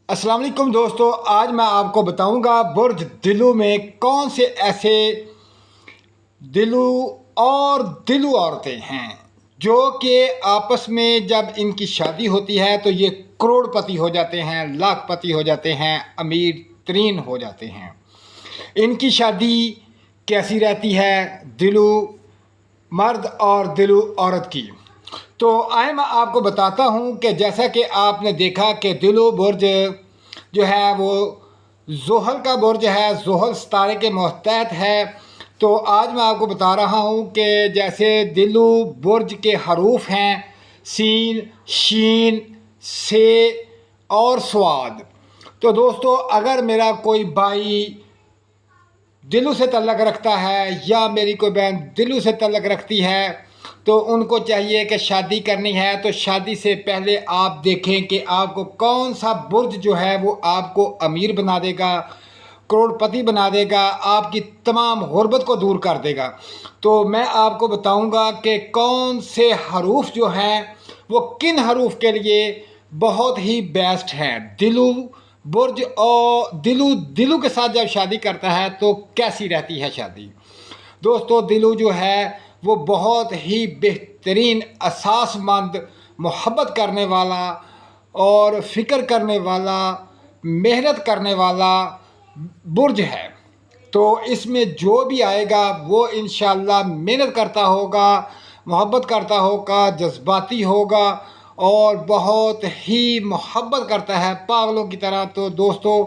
अस्सलाम वालेकुम दोस्तों, आज मैं आपको बताऊंगा बुर्ज दिलू में कौन से ऐसे दिलू और दिलू औरतें हैं जो कि आपस में जब इनकी शादी होती है तो ये करोड़पति हो जाते हैं, लाखपति हो जाते हैं, अमीर तरीन हो जाते हैं। इनकी शादी कैसी रहती है दिलू मर्द और दिलू औरत की, तो आए मैं आपको बताता हूँ कि जैसा कि आपने देखा कि दिलू बुर्ज जो है वो ज़ोहल का बुर्ज है, ज़ोहल सितारे के मुतहत है। तो आज मैं आपको बता रहा हूँ कि जैसे दिलू बुर्ज के हरूफ हैं सीन, शीन, से और स्वाद। तो दोस्तों, अगर मेरा कोई भाई दिलू से तल्लक़ रखता है या मेरी कोई बहन दिलू से तल्लक़ रखती है तो उनको चाहिए कि शादी करनी है तो शादी से पहले आप देखें कि आपको कौन सा बुर्ज जो है वो आपको अमीर बना देगा, करोड़पति बना देगा, आपकी तमाम गुर्बत को दूर कर देगा। तो मैं आपको बताऊंगा कि कौन से हरूफ जो हैं वो किन हरूफ के लिए बहुत ही बेस्ट हैं। दिलू बुर्ज और दिलू के साथ जब शादी करता है तो कैसी रहती है शादी। दोस्तों, दिलू जो है वो बहुत ही बेहतरीन, असासमंद, मोहब्बत करने वाला और फ़िक्र करने वाला, मेहनत करने वाला बुर्ज है। तो इसमें जो भी आएगा वो इंशाअल्लाह मेहनत करता होगा, मोहब्बत करता होगा, जज्बाती होगा और बहुत ही मोहब्बत करता है पागलों की तरह। तो दोस्तों,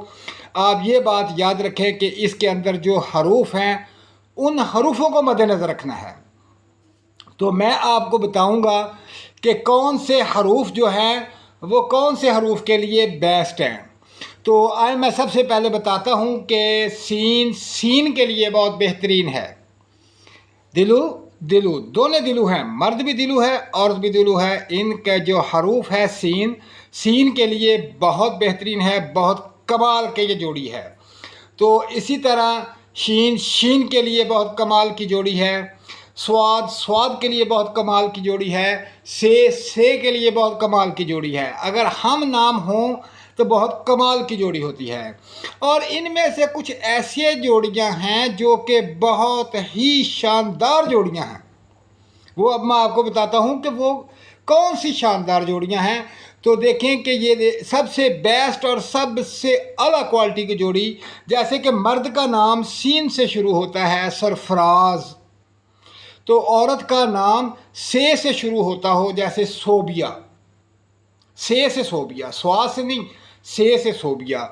आप ये बात याद रखें कि इसके अंदर जो हरूफ हैं उन हरूफों को मद्देनज़र रखना है। तो मैं आपको बताऊंगा कि कौन से हरूफ जो हैं वो कौन से हरूफ के लिए बेस्ट हैं। तो आए मैं सबसे पहले बताता हूं कि सीन के लिए बहुत बेहतरीन है। दिलू दोनों दिलू हैं, मर्द भी दिलू है, औरत भी दिलू है। इनका जो हरूफ है सीन के लिए बहुत बेहतरीन है, बहुत कमाल के ये जोड़ी है। तो इसी तरह शीन के लिए बहुत कमाल की जोड़ी है। स्वाद के लिए बहुत कमाल की जोड़ी है। से के लिए बहुत कमाल की जोड़ी है। अगर हम नाम हों तो बहुत कमाल की जोड़ी होती है। और इनमें से कुछ ऐसे जोड़ियां हैं जो कि बहुत ही शानदार जोड़ियां हैं। वो अब मैं आपको बताता हूं कि वो कौन सी शानदार जोड़ियां हैं। तो देखें कि ये सबसे बेस्ट और सबसे अला क्वालिटी की जोड़ी, जैसे कि मर्द का नाम सीन से शुरू होता है, सरफराज, तो औरत का नाम से शुरू होता हो, जैसे सोबिया, से सोबिया, स्वाद से नहीं, से सोबिया।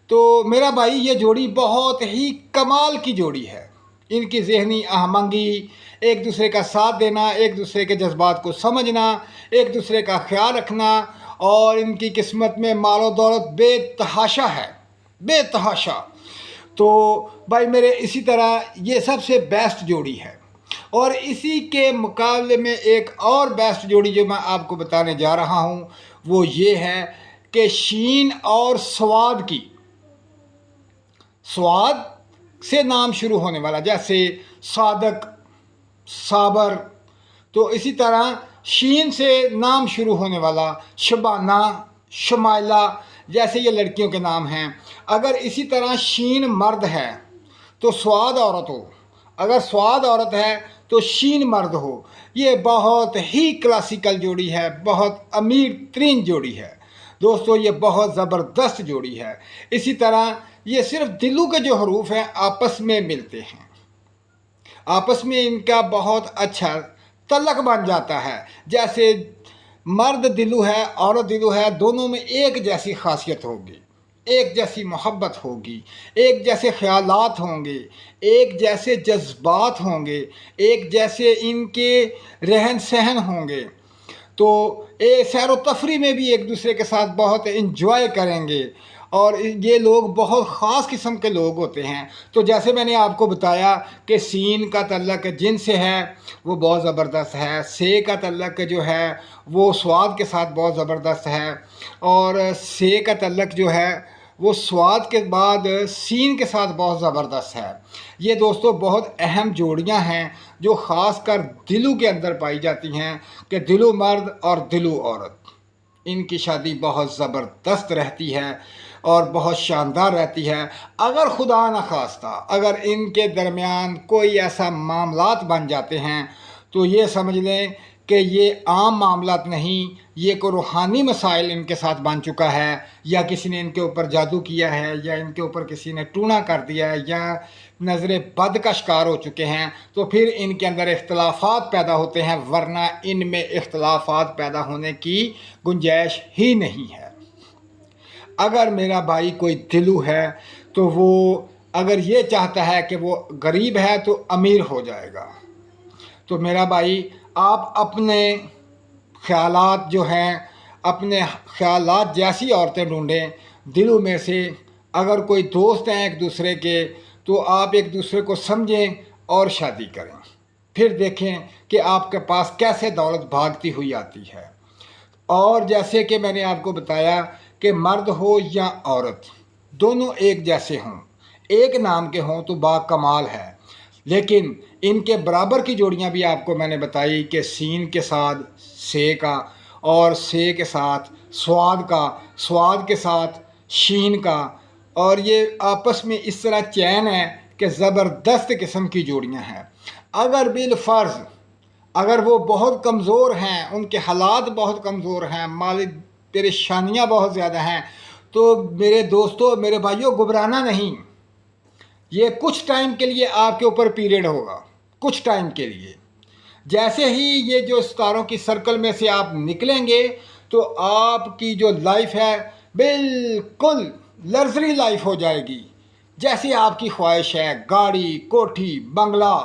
तो मेरा भाई, ये जोड़ी बहुत ही कमाल की जोड़ी है। इनकी ज़हनी अहमंगी, एक दूसरे का साथ देना, एक दूसरे के जज्बात को समझना, एक दूसरे का ख्याल रखना, और इनकी किस्मत में मालो दौलत बेतहाशा है, बेतहाशा। तो भाई मेरे, इसी तरह ये सबसे बेस्ट जोड़ी है। और इसी के मुकाबले में एक और बेस्ट जोड़ी जो मैं आपको बताने जा रहा हूँ वो ये है कि शीन और स्वाद की, स्वाद से नाम शुरू होने वाला, जैसे सादक, साबर। तो इसी तरह शीन से नाम शुरू होने वाला शबाना, शमाइला, जैसे ये लड़कियों के नाम हैं। अगर इसी तरह शीन मर्द है तो स्वाद औरत हो, अगर स्वाद औरत है तो शीन मर्द हो। ये बहुत ही क्लासिकल जोड़ी है, बहुत अमीर तरीन जोड़ी है दोस्तों, ये बहुत ज़बरदस्त जोड़ी है। इसी तरह ये सिर्फ दिलू के जो हरूफ हैं आपस में मिलते हैं, आपस में इनका बहुत अच्छा तल्लक़ बन जाता है। जैसे मर्द दिलू है, औरत दिलू है, दोनों में एक जैसी खासियत होगी, एक जैसी मोहब्बत होगी, एक जैसे ख़यालात होंगे, एक जैसे जज्बात होंगे, एक जैसे इनके रहन सहन होंगे। तो सैर व तफरी में भी एक दूसरे के साथ बहुत इन्जॉय करेंगे। और ये लोग बहुत ख़ास किस्म के लोग होते हैं। तो जैसे मैंने आपको बताया कि सीन का तल्लक़ जिन से है वो बहुत ज़बरदस्त है, से का तल्लक़ जो है वो स्वाद के साथ बहुत ज़बरदस्त है, और से का तल्लक़ जो है वो स्वाद के बाद सीन के साथ बहुत ज़बरदस्त है। ये दोस्तों बहुत अहम जोड़ियां हैं जो ख़ास कर दिलू के अंदर पाई जाती हैं कि दिलू मर्द और दिलू औरत। ان کی شادی بہت زبردست رہتی ہے اور بہت شاندار رہتی ہے۔ اگر خدا نخواستہ اگر ان کے درمیان کوئی ایسا معاملات بن جاتے ہیں تو یہ سمجھ لیں کہ یہ عام معاملات نہیں، یہ کوئی روحانی مسائل ان کے ساتھ بن چکا ہے، یا کسی نے ان کے اوپر جادو کیا ہے، یا ان کے اوپر کسی نے ٹونا کر دیا ہے، یا نظر بد کا شکار ہو چکے ہیں، تو پھر ان کے اندر اختلافات پیدا ہوتے ہیں، ورنہ ان میں اختلافات پیدا ہونے کی گنجائش ہی نہیں ہے۔ اگر میرا بھائی کوئی دلو ہے تو وہ اگر یہ چاہتا ہے کہ وہ غریب ہے تو امیر ہو جائے گا، تو میرا بھائی آپ اپنے خیالات جو ہیں، اپنے خیالات جیسی عورتیں ڈھونڈیں دلوں میں سے۔ اگر کوئی دوست ہیں ایک دوسرے کے تو آپ ایک دوسرے کو سمجھیں اور شادی کریں، پھر دیکھیں کہ آپ کے پاس کیسے دولت بھاگتی ہوئی آتی ہے۔ اور جیسے کہ میں نے آپ کو بتایا کہ مرد ہو یا عورت دونوں ایک جیسے ہوں، ایک نام کے ہوں تو با کمال ہے، لیکن ان کے برابر کی جوڑیاں بھی آپ کو میں نے بتائی کہ سین کے ساتھ سے کا، اور سے کے ساتھ سواد کا، سواد کے ساتھ شین کا، اور یہ آپس میں اس طرح چین ہے کہ زبردست قسم کی جوڑیاں ہیں۔ اگر بالفرض اگر وہ بہت کمزور ہیں، ان کے حالات بہت کمزور ہیں، مالی پریشانیاں بہت زیادہ ہیں، تو میرے دوستوں، میرے بھائیوں، گھبرانا نہیں۔ یہ کچھ ٹائم کے لیے آپ کے اوپر پیریڈ ہوگا، کچھ ٹائم کے لیے۔ جیسے ہی یہ جو ستاروں کی سرکل میں سے آپ نکلیں گے تو آپ کی جو لائف ہے بالکل لگژری لائف ہو جائے گی، جیسی آپ کی خواہش ہے، گاڑی، کوٹھی، بنگلہ،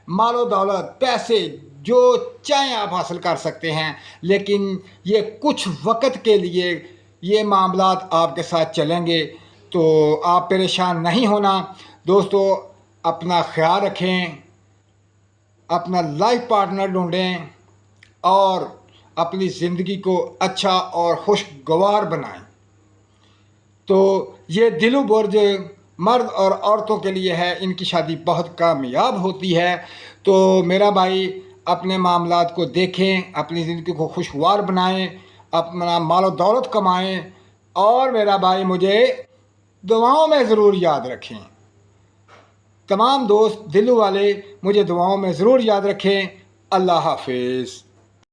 مال و دولت، پیسے، جو چاہیں آپ حاصل کر سکتے ہیں۔ لیکن یہ کچھ وقت کے لیے یہ معاملات آپ کے ساتھ چلیں گے، تو آپ پریشان نہیں ہونا۔ دوستو، اپنا خیال رکھیں، اپنا لائف پارٹنر ڈھونڈیں اور اپنی زندگی کو اچھا اور خوشگوار بنائیں۔ تو یہ دلو برج مرد اور عورتوں کے لیے ہے، ان کی شادی بہت کامیاب ہوتی ہے۔ تو میرا بھائی اپنے معاملات کو دیکھیں، اپنی زندگی کو خوشگوار بنائیں، اپنا مال و دولت کمائیں، اور میرا بھائی مجھے دعاؤں میں ضرور یاد رکھیں۔ تمام دوست دلو والے مجھے دعاؤں میں ضرور یاد رکھیں۔ اللہ حافظ۔